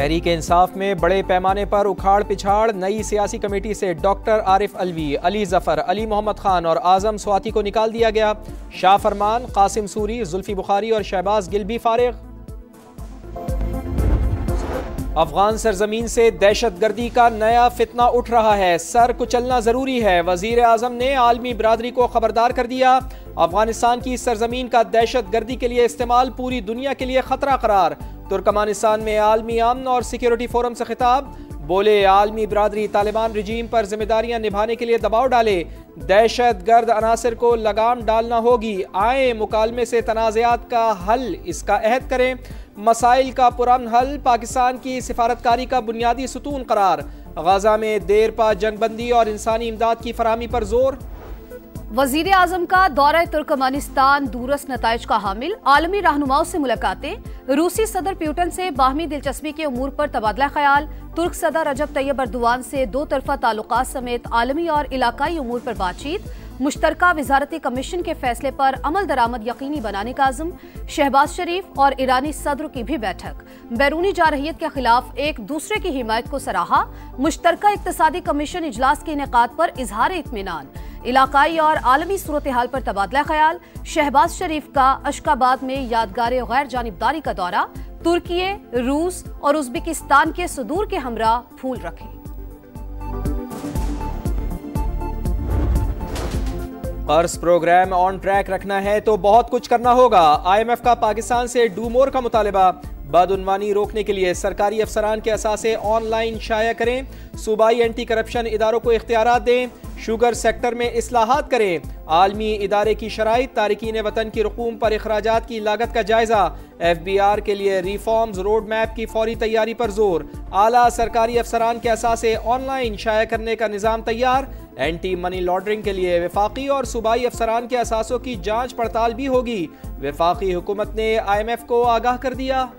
तहरीक इंसाफ में बड़े पैमाने पर उखाड़ पिछाड़, नई सियासी कमेटी से डॉक्टर आरिफ अलवी, अली जफर, अली मोहम्मद खान और आजम स्वाति को निकाल दिया गया। शाह फरमान, कासिम सूरी, जुल्फी बुखारी और शहबाज गिल भी फारिग। अफगान सरजमीन से दहशतगर्दी का नया फितना उठ रहा है, सर कुचलना जरूरी है। वजीर आजम ने आलमी बरादरी को खबरदार कर दिया। अफगानिस्तान की सरजमीन का दहशतगर्दी के लिए इस्तेमाल पूरी दुनिया के लिए खतरा करार। तुर्कमानिस्तान में आलमी अमन और सिक्योरिटी फोरम से खिताब, बोले आलमी बरादरी तालिबान रजीम पर जिम्मेदारियां निभाने के लिए दबाव डाले, दहशत गर्द अनासर को लगाम डालना होगी। आए मुकालमे से तनाज़ात का हल, इसका अहद करें। मसाइल का पुरअमन हल पाकिस्तान की सिफारतकारी का बुनियादी सुतून करार। गाजा में देर पा जंगबंदी और इंसानी इमदाद की फराहमी पर जोर। वजीर आजम का दौरा तुर्कमानिस्तान दूरस नताइज का हामिल, आलमी रहनुमाओं से मुलाकातें, रूसी सदर प्यूटन से बाहमी दिलचस्पी के उमूर पर तबादला ख्याल, तुर्क सदर रजब तैयब अर्दोआन से दो तरफा ताल्लुकात समेत आलमी और इलाकाई उमूर पर बातचीत, मुश्तरका वजारती कमीशन के फैसले पर अमल दरामद यकीनी बनाने का अज़्म, शहबाज शरीफ और ईरानी सदर की भी बैठक, बैरूनी जारहियत के खिलाफ एक दूसरे की हिमायत को सराहा, मुश्तरका इक्तिसादी कमीशन इजलास के इनेकाद पर इजहार इत्मीनान, इलाकाई और आलमी सूरत हाल पर तबादला ख्याल, शहबाज शरीफ का अशकाबाद में यादगार गैर जानिबदारी का दौरा, तुर्की, रूस और उज्बेकिस्तान के सुदूर के हमरा फूल रखे। कर्ज प्रोग्राम ऑन ट्रैक रखना है तो बहुत कुछ करना होगा। IMF का पाकिस्तान से डू मोर का मुतालिबा, बदउनवानी रोकने के लिए सरकारी अफसरान के असासे ऑनलाइन शाया करें, सूबाई एंटी करप्शन इदारों को इख्तियारात दें, शुगर सेक्टर में इस्लाहात करें, आलमी इदारे की शराइत, तारिकीन वतन की रकूम पर अखराजात की लागत का जायजा, FBR के लिए रिफॉर्म्स रोड मैप की फौरी तैयारी पर जोर, आला सरकारी अफसरान के असासे ऑनलाइन शाया करने का निज़ाम तैयार, एंटी मनी लॉन्ड्रिंग के लिए वफाकी और सूबाई अफसरान के असासों की जांच पड़ताल भी होगी। वफाकी हुकूमत ने IMF को आगाह कर दिया।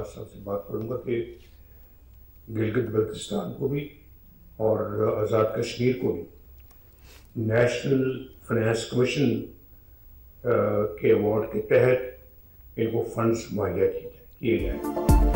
से बात करूंगा कि गिलगित बल्तिस्तान को भी और आज़ाद कश्मीर को भी नेशनल फाइनेंस कमीशन के अवार्ड के तहत इनको फंड्स मुहैया किए गए।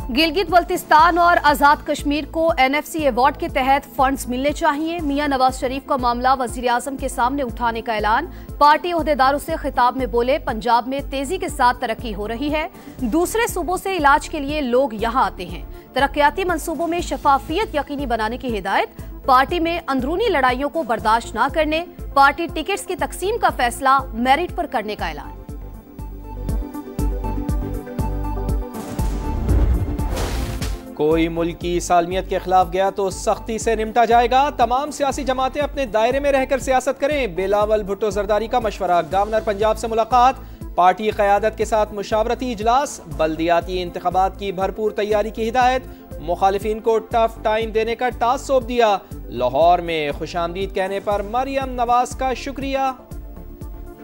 गिलगित बल्तिस्तान और आजाद कश्मीर को NFC अवार्ड के तहत फंड्स मिलने चाहिए। मियां नवाज शरीफ का मामला वजीर आजम के सामने उठाने का ऐलान, पार्टी ओहदेदारों से खिताब में बोले पंजाब में तेजी के साथ तरक्की हो रही है, दूसरे सूबों से इलाज के लिए लोग यहां आते हैं, तरक्याती मंसूबों में शफाफियत यकीनी बनाने की हिदायत, पार्टी में अंदरूनी लड़ाइयों को बर्दाश्त न करने, पार्टी टिकट्स की तकसीम का फैसला मेरिट पर करने का ऐलान। कोई मुल्क की सालमियत के खिलाफ गया तो सख्ती से निपटा जाएगा, तमाम सियासी जमातें अपने दायरे में रहकर सियासत करें। बिलावल भुट्टो जरदारी का मशवरा, गवर्नर पंजाब से मुलाकात, पार्टी क़यादत के साथ मुशावरती इजलास, बल्दियाती इंतखाबात की भरपूर तैयारी की हिदायत, मुखालिफिन को टफ टाइम देने का टास्क सौंप दिया। लाहौर में खुशामदीद कहने पर मरियम नवाज का शुक्रिया।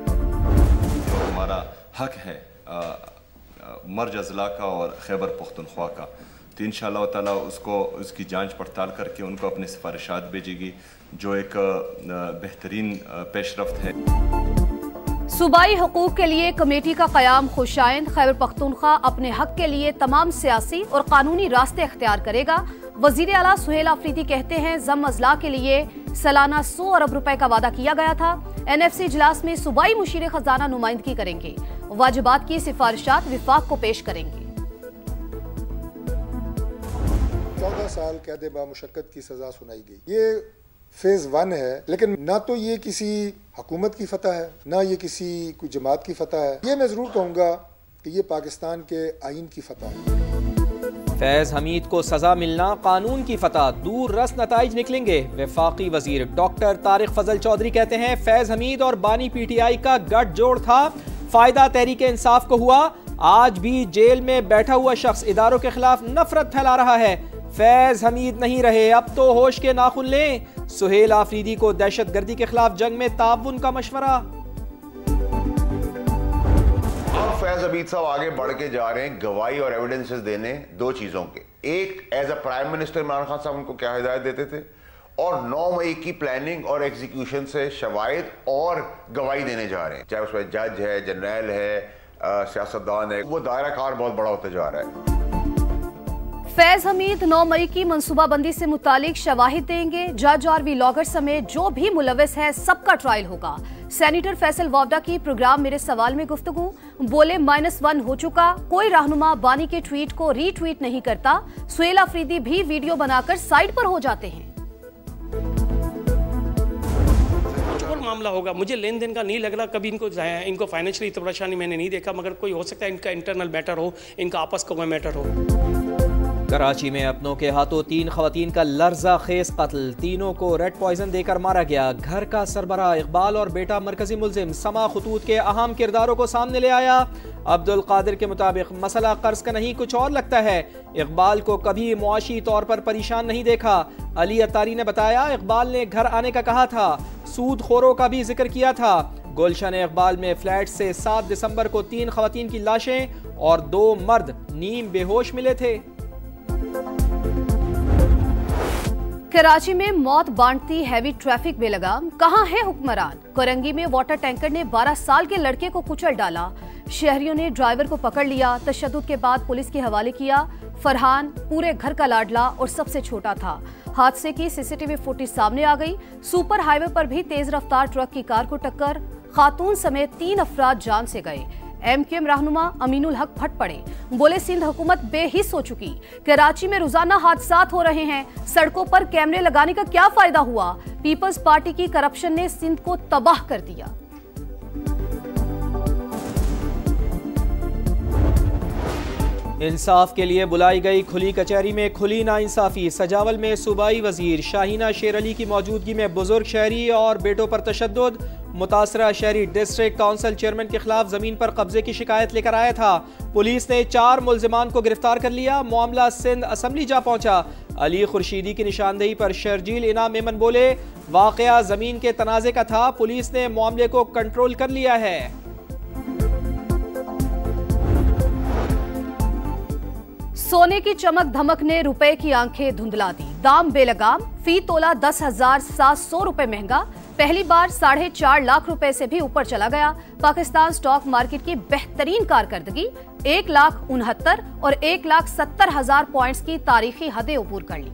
हमारा हक है मर्ज अजला का और खैबर पख्तूनख्वा का, तो इंशाअल्लाह ताला उसकी जांच पड़ताल करके उनको अपने सिफारिशात भेजेगी, जो एक बेहतरीन पेशरफ्त है। सूबाई हकूक के लिए कमेटी का क़याम खुशाइन, खैबर पख्तूनख्वा अपने हक के लिए तमाम सियासी और कानूनी रास्ते इख्तियार करेगा। वजीर आला सुहेल आफरीदी कहते हैं जम अजला के लिए सालाना 100 अरब रुपए का वादा किया गया था। NFC इजलास में सूबाई मुशीर खजाना नुमाइंदगी करेंगे, वाजिबात की सिफारिशात विफाक को पेश करेंगे। 14 साल कैद बामुशक्कत की सजा सुनाई गई। ये फेज 1 है, लेकिन ना तो ये किसी हुकूमत की फतह है, ना ये किसी कोई जमात की फतह है। ये मैं जरूर कहूँगा कि ये पाकिस्तान के आइन की फतह है। फैज हमीद को सजा मिलना कानून की फतह, दूर रस नताइज निकलेंगे। वफाकी वजीर डॉक्टर तारिक फजल चौधरी कहते हैं फैज हमीद और बानी PTI का गठजोड़ था, फायदा तहरीक इंसाफ को हुआ। आज भी जेल में बैठा हुआ शख्स इदारों के खिलाफ नफरत फैला रहा है। फैज हमीद नहीं रहे, अब तो होश के नाखुन लें। सुहेल आफरीदी को दहशतगर्दी के खिलाफ जंग में ताउन का मशवरा। फैज हमीद साहब आगे बढ़ के जा रहे हैं गवाही और एविडेंसेस देने दो चीजों के। एक, as a prime minister Imran Khan साहब उनको क्या हिदायत देते थे, और 9 मई की प्लानिंग और एग्जीक्यूशन से शवाहिद और गवाही देने जा रहे हैं, चाहे उसमें जज है, जनरल है, सियासतदान है, वो दायरा कार बहुत बड़ा होता जा रहा है। फैज हमीद 9 मई की मंसूबाबंदी से मुतालिक शवाहिद देंगे। जज और व्लॉगर समेत जो भी मुलविस है सबका ट्रायल होगा। सेनेटर फैसल वावडा की प्रोग्राम मेरे सवाल में गुफ्तगू, बोले -1 हो चुका, कोई रहनुमा बानी के ट्वीट को रीट्वीट नहीं करता। सुहेल अफरीदी भी वीडियो बनाकर साइड पर हो जाते हैं। और मामला होगा, मुझे लेन देन का नहीं लग रहा, कभी इनको फाइनेंशियली तो परेशानी मैंने नहीं देखा, मगर कोई हो सकता है इनका इंटरनल मैटर हो, इनका आपस का कोई मैटर हो। कराची में अपनों के हाथों 3 खवातीन का लर्जा खेज कत्ल, तीनों को रेड पॉइजन देकर मारा गया। घर का सरबराह इकबाल और बेटा मरकजी मुलजिम समा खतूत के अहम किरदारों को सामने ले आया। अब्दुल कादिर के मुताबिक मसला कर्ज का नहीं कुछ और लगता है। इकबाल को कभी मुआशी तौर पर परेशान नहीं देखा। अली अत्तारी ने बताया, इकबाल ने घर आने का कहा था, सूद खोरों का भी जिक्र किया था। गुलशन इकबाल में फ्लैट से 7 दिसंबर को 3 खवातीन की लाशें और 2 मर्द नीम बेहोश मिले थे। कराची में मौत बांटती हैवी ट्रैफिक बेलगाम, कहां है हुक्मरान? कोरंगी में वाटर टैंकर ने 12 साल के लड़के को कुचल डाला। शहरियों ने ड्राइवर को पकड़ लिया, तशद्दुद के बाद पुलिस के हवाले किया। फरहान पूरे घर का लाडला और सबसे छोटा था। हादसे की सीसीटीवी फुटेज सामने आ गई। सुपर हाईवे पर भी तेज रफ्तार ट्रक की कार को टक्कर, खातून समेत 3 अफराद जान से गए। MQM रहनुमा अमीनुल हक फट पड़े, बोले सिंध हुकूमत बेहिस हो चुकी। कराची में रोजाना हादसात हो रहे हैं, सड़कों पर कैमरे लगाने का क्या फायदा हुआ? पीपल्स पार्टी की करप्शन ने सिंध को तबाह कर दिया। इंसाफ के लिए बुलाई गई खुली कचहरी में खुली नाइंसाफी। सजावल में सूबाई वजीर शाहीना शेर अली की मौजूदगी में बुजुर्ग शहरी और बेटों पर तशद्दुद। मुतासरा शहरी डिस्ट्रिक्ट काउंसिल चेयरमैन के खिलाफ जमीन पर कब्जे की शिकायत लेकर आया था। पुलिस ने 4 मुल्जिमान को गिरफ्तार कर लिया। मामला सिंध असम्बली जा पहुंचा। अली खुर्शीदी की निशानदेही पर शर्जील इनाम मेमन बोले, वाकया जमीन के तनाजे का था, पुलिस ने मामले को कंट्रोल कर लिया है। सोने की चमक धमक ने रुपए की आंखें धुंधला दी। दाम बेलगाम, फी तोला 10,700 रुपए महंगा, पहली बार 4.5 लाख रुपए से भी ऊपर चला गया। पाकिस्तान स्टॉक मार्केट की बेहतरीन कारकर्दगी, 1,69,000 और 1,70,000 पॉइंट्स की तारीखी हदें अबूर कर ली।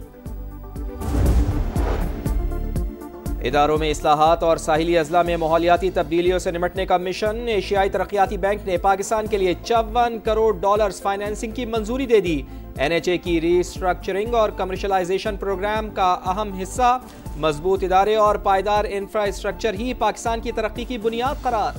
इदारों में इस्लाहात और साहिली अजला में माहौलियाती तब्दीलियों से निपटने का मिशन। एशियाई तरक्याती बैंक ने पाकिस्तान के लिए $54 करोड़ फाइनेंसिंग की मंजूरी दे दी। NHA की रीस्ट्रक्चरिंग और कमर्शलाइजेशन प्रोग्राम का अहम हिस्सा। मजबूत इदारे और पायदार इंफ्रास्ट्रक्चर ही पाकिस्तान की तरक्की की बुनियाद करार।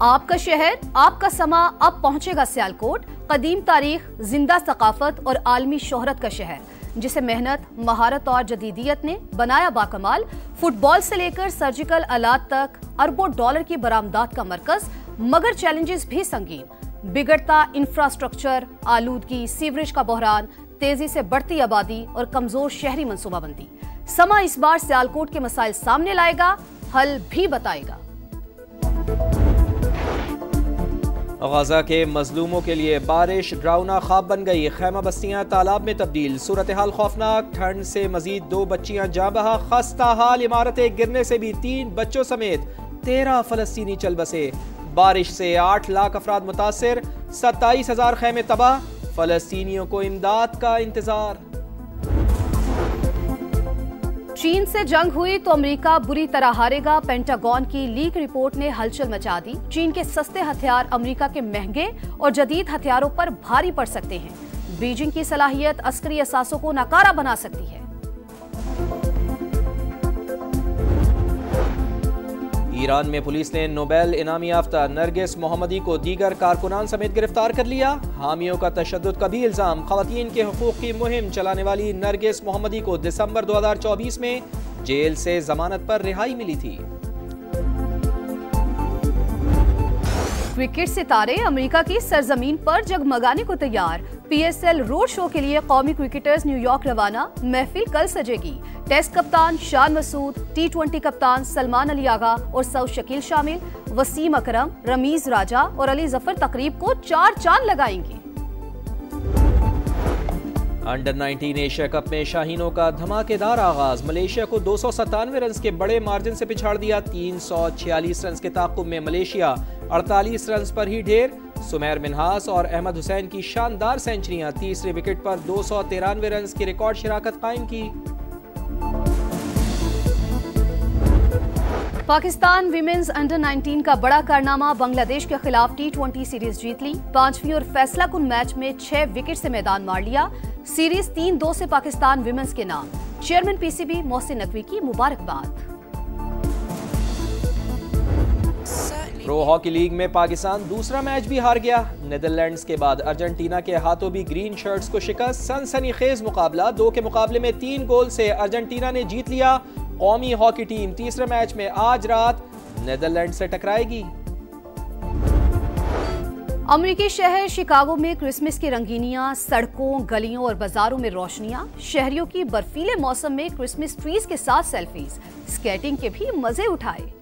आपका शहर, आपका समा, अब पहुंचेगा सियालकोट। कदीम तारीख, जिंदा सकाफत और आलमी शोहरत का शहर, जिसे मेहनत, महारत और जदीदियत ने बनाया बाकमाल। फुटबॉल से लेकर सर्जिकल आलात तक अरबों डॉलर की बरामदात का मरकज, मगर चैलेंजेस भी संगीन। बिगड़ता इंफ्रास्ट्रक्चर, आलूदगी, सीवरेज का बहरान, तेजी से बढ़ती आबादी और कमजोर शहरी मंसूबाबंदी। समा इस बार सियालकोट के मसाइल सामने लाएगा, हल भी बताएगा। गाजा के मजलूमों के लिए बारिश डरावना ख्वाब बन गई। खैमा बस्तियां तालाब में तब्दील, सूरत हाल खौफनाक। ठंड से मजीद 2 बच्चियां जाँ बहा। खस्ता हाल इमारतें गिरने से भी 3 बच्चों समेत 13 फलस्तीनी चल बसे। बारिश से 8 लाख अफराद मुतासिर, 27,000 खैमे तबाह। फलस्तीनियों को इमदाद का इंतजार। चीन से जंग हुई तो अमेरिका बुरी तरह हारेगा। पेंटागन की लीक रिपोर्ट ने हलचल मचा दी। चीन के सस्ते हथियार अमेरिका के महंगे और जदीद हथियारों पर भारी पड़ सकते हैं। बीजिंग की सलाहियत अस्करी असासों को नाकारा बना सकती है। ईरान में पुलिस ने नोबेल इनामी याफ्ता नरगिस मोहम्मदी को दीगर कारकुनान समेत गिरफ्तार कर लिया। हामियों का तशद्दुद का भी इल्जाम। खवातीन के हुकूक की मुहिम चलाने वाली नरगिस मोहम्मदी को दिसंबर 2024 में जेल से जमानत पर रिहाई मिली थी। क्रिकेट सितारे अमेरिका की सरजमीन पर जगमगाने को तैयार। PSL रोड शो के लिए कौमी क्रिकेटर्स न्यूयॉर्क रवाना। महफिल कल सजेगी। टेस्ट कप्तान शान मसूद, T20 कप्तान सलमान अली आगा और सऊद शकील शामिल। वसीम अकरम, रमीज राजा और अली जफर तकरीब को 4 चांद लगाएंगे। अंडर 19 एशिया कप में शाहीनों का धमाकेदार आगाज। मलेशिया को 297 रन के बड़े मार्जिन से पिछाड़ दिया। 346 रन के ताक़ुब में मलेशिया 48 रन पर ही ढेर। सुमैर मिन्हास और अहमद हुसैन की शानदार सेंचुरियां। तीसरे विकेट पर 293 रन की रिकॉर्ड शिराकत कायम की। पाकिस्तान विमेंस अंडर 19 का बड़ा कारनामा, बांग्लादेश के खिलाफ T20 सीरीज जीत ली। 5वीं और फैसलाकुन मैच में 6 विकेट से मैदान मार लिया। सीरीज 3-2 से पाकिस्तान विमेंस के नाम। चेयरमैन PCB मोहसिन नकवी की मुबारकबाद। प्रो हॉकी लीग में पाकिस्तान दूसरा मैच भी हार गया। नीदरलैंड्स के बाद अर्जेंटीना के हाथों भी ग्रीन शर्ट्स को शिकस्त। सनसनीखेज मुकाबला। 2 के मुकाबले में 3 गोल से अर्जेंटीना ने जीत लिया। कौमी हॉकी टीम तीसरे मैच में आज रात नीदरलैंड से टकराएगी। अमेरिकी शहर शिकागो में क्रिसमस की रंगीनियां, सड़कों, गलियों और बाजारों में रोशनियां। शहरियों की बर्फीले मौसम में क्रिसमस ट्रीज के साथ सेल्फीज, स्केटिंग के भी मजे उठाए।